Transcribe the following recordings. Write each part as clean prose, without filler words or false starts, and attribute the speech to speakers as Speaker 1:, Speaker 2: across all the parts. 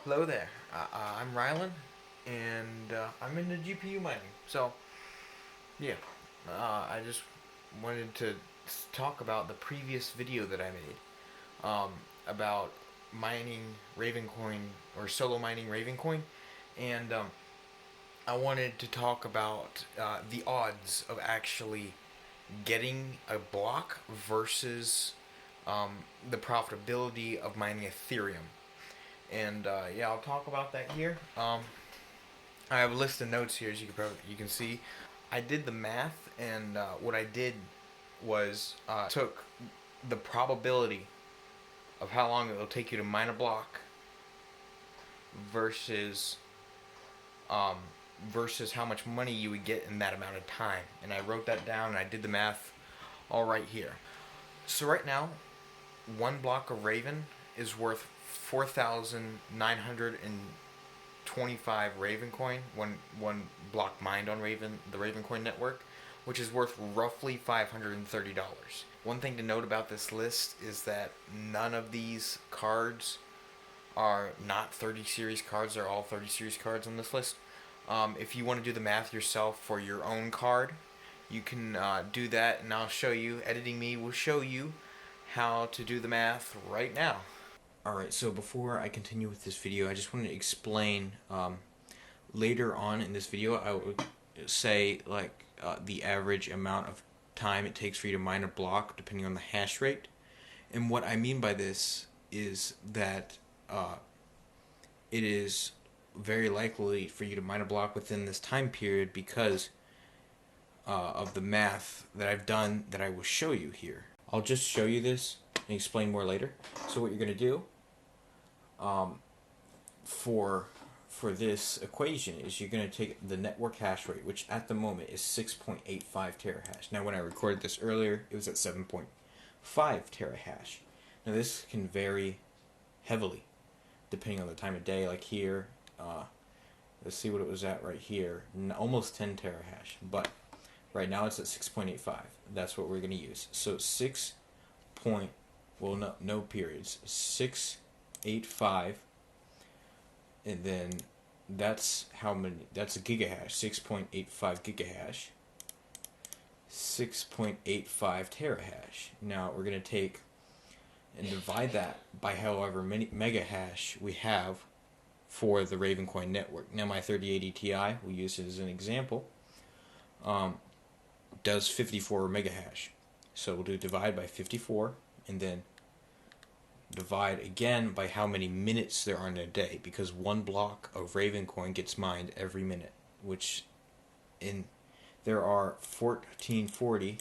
Speaker 1: Hello there. I'm Rylan, and I'm into GPU mining. So, yeah, I just wanted to talk about the previous video that I made about mining Ravencoin or solo mining Ravencoin, and I wanted to talk about the odds of actually getting a block versus the profitability of mining Ethereum. And yeah, I'll talk about that here. I have a list of notes here, as you can see. I did the math, and what I did was took the probability of how long it will take you to mine a block versus um, versus how much money you would get in that amount of time, and I wrote that down and I did the math all right here. So right now, one block of Raven is worth 4,925 Ravencoin, one block mined on the Ravencoin network, which is worth roughly $530. One thing to note about this list is that none of these cards are not 30 series cards. They're all 30 series cards on this list. If you want to do the math yourself for your own card, you can do that, and I'll show you. Editing Me will show you how to do the math right now. Alright, so before I continue with this video, I just want to explain later on in this video, I would say like the average amount of time it takes for you to mine a block depending on the hash rate. And what I mean by this is that it is very likely for you to mine a block within this time period because of the math that I've done that I will show you here. I'll just show you this and explain more later. So what you're going to do for this equation is you're going to take the network hash rate, which at the moment is 6.85 terahash. Now when I recorded this earlier, it was at 7.5 terahash. Now this can vary heavily depending on the time of day. Like here, let's see what it was at right here, almost 10 terahash, but right now it's at 6.85. That's what we're going to use. So 6 point, well, no periods, 6.85, and then that's how many, that's a gigahash, 6.85 gigahash, 6.85 terahash. Now we're going to take and divide that by however many megahash we have for the Ravencoin network. Now my 3080 Ti, we'll use it as an example, does 54 megahash. So we'll do divide by 54 and then divide again by how many minutes there are in a day, because one block of Ravencoin gets mined every minute, which there are 1440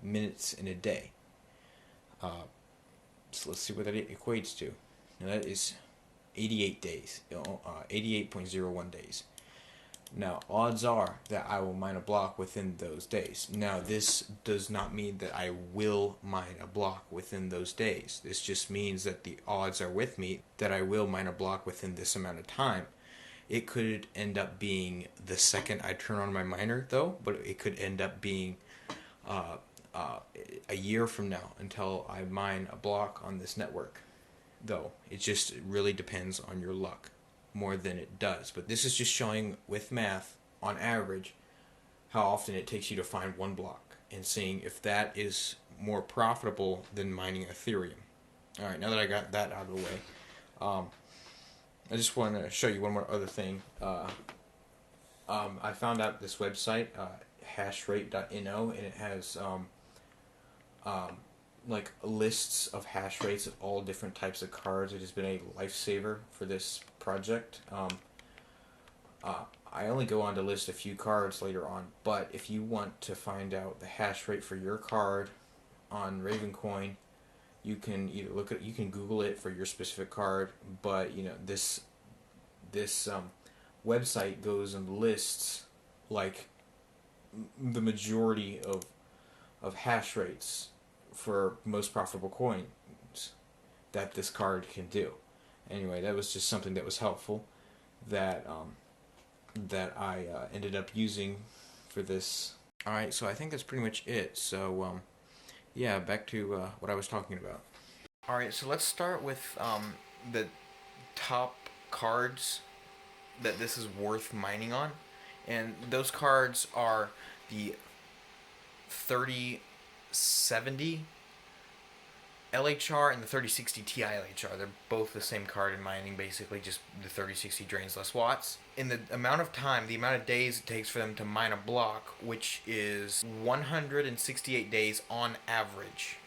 Speaker 1: minutes in a day. So let's see what that equates to. Now that is 88 days, 88.01 days. Now, odds are that I will mine a block within those days. Now, this does not mean that I will mine a block within those days. This just means that the odds are with me that I will mine a block within this amount of time. It could end up being the second I turn on my miner, though, but it could end up being a year from now until I mine a block on this network, though. It just really depends on your luck more than it does. But this is just showing with math, on average, how often it takes you to find one block and seeing if that is more profitable than mining Ethereum. Alright, now that I got that out of the way, I just want to show you one more other thing. I found out this website, hashrate.no, and it has like lists of hash rates of all different types of cards. It has been a lifesaver for this project. I only go on to list a few cards later on, but if you want to find out the hash rate for your card on Ravencoin, you can either you can Google it for your specific card, but you know this website goes and lists like the majority of hash rates for most profitable coins that this card can do. Anyway, that was just something that was helpful that I ended up using for this. Alright, so I think that's pretty much it. So yeah, back to what I was talking about. Alright, so let's start with the top cards that this is worth mining on, and those cards are the 3070 LHR and the 3060 Ti LHR. They're both the same card in mining, basically, just the 3060 drains less watts. In the amount of time, the amount of days it takes for them to mine a block, which is 168 days on average,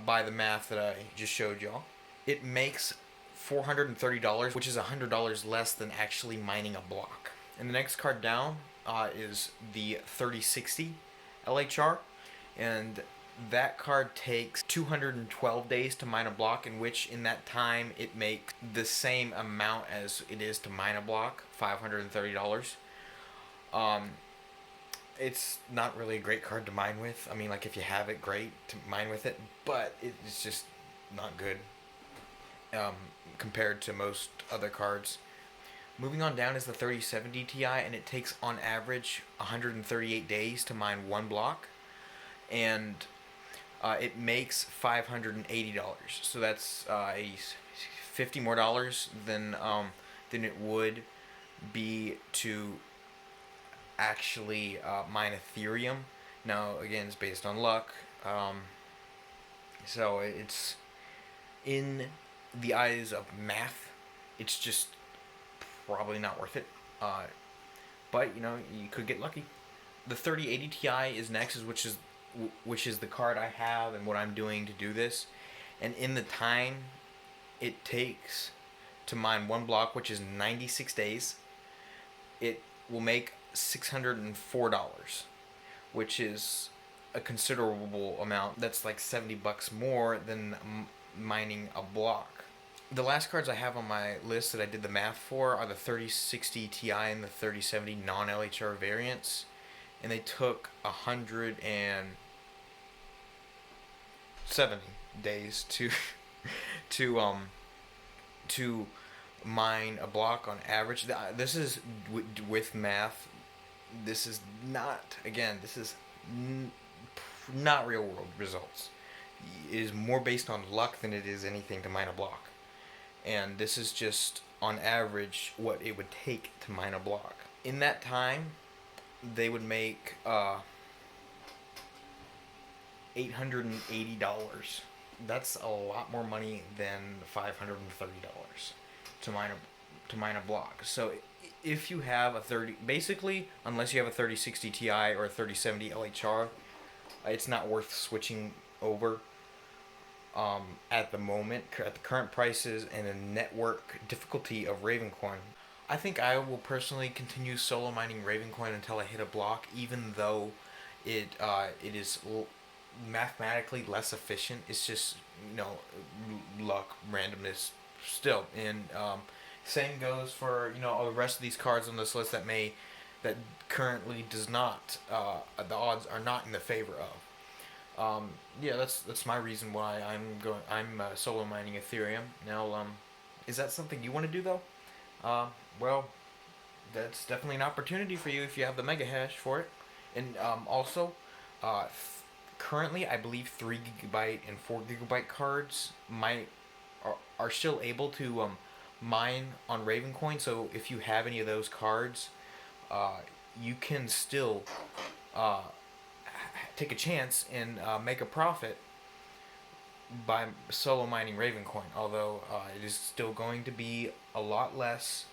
Speaker 1: by the math that I just showed y'all, it makes $430, which is $100 less than actually mining a block. And the next card down is the 3060 LHR, and that card takes 212 days to mine a block, in which in that time it makes the same amount as it is to mine a block, $530. It's not really a great card to mine with. I mean, like, if you have it, great to mine with it, but it's just not good compared to most other cards. Moving on down is the 3070 Ti, and it takes on average 138 days to mine one block, and it makes $580. So that's a $50 more than it would be to actually mine Ethereum. Now, again, it's based on luck. So it's, in the eyes of math, it's just probably not worth it. But you know, you could get lucky. The 3080 Ti is next, which is the card I have and what I'm doing to do this. And in the time it takes to mine one block, which is 96 days, it will make $604, which is a considerable amount. That's like $70 more than mining a block. The last cards I have on my list that I did the math for are the 3060 Ti and the 3070 non-LHR variants, and they took 170 days to mine a block on average. This is with math. This is not, again, this is not real world results. It is more based on luck than it is anything to mine a block. And this is just on average what it would take to mine a block. In that time, they would make $880. That's a lot more money than $530 to mine a block. So if you have a basically, unless you have a 3060 Ti or a 3070 LHR, it's not worth switching over at the moment, at the current prices and the network difficulty of Ravencoin. I think I will personally continue solo mining Ravencoin until I hit a block, even though it is mathematically less efficient. It's just, you know, luck, randomness still. And same goes for, you know, all the rest of these cards on this list that currently does not, the odds are not in the favor of. Yeah, that's my reason why I'm solo mining Ethereum. Now, is that something you want to do though? Well, that's definitely an opportunity for you if you have the mega hash for it. And also, currently I believe 3 GB and 4 GB cards are still able to mine on Ravencoin. So if you have any of those cards, you can still take a chance and make a profit by solo mining Ravencoin, although it is still going to be a lot less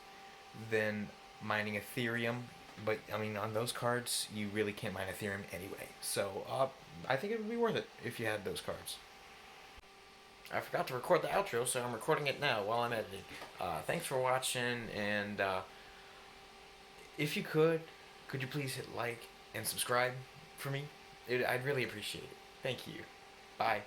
Speaker 1: than mining Ethereum. But I mean, on those cards you really can't mine Ethereum anyway, so I think it would be worth it if you had those cards. I forgot to record the outro, so I'm recording it now while I'm editing. Thanks for watching, and if you could you please hit like and subscribe for me? I'd really appreciate it. Thank you. Bye.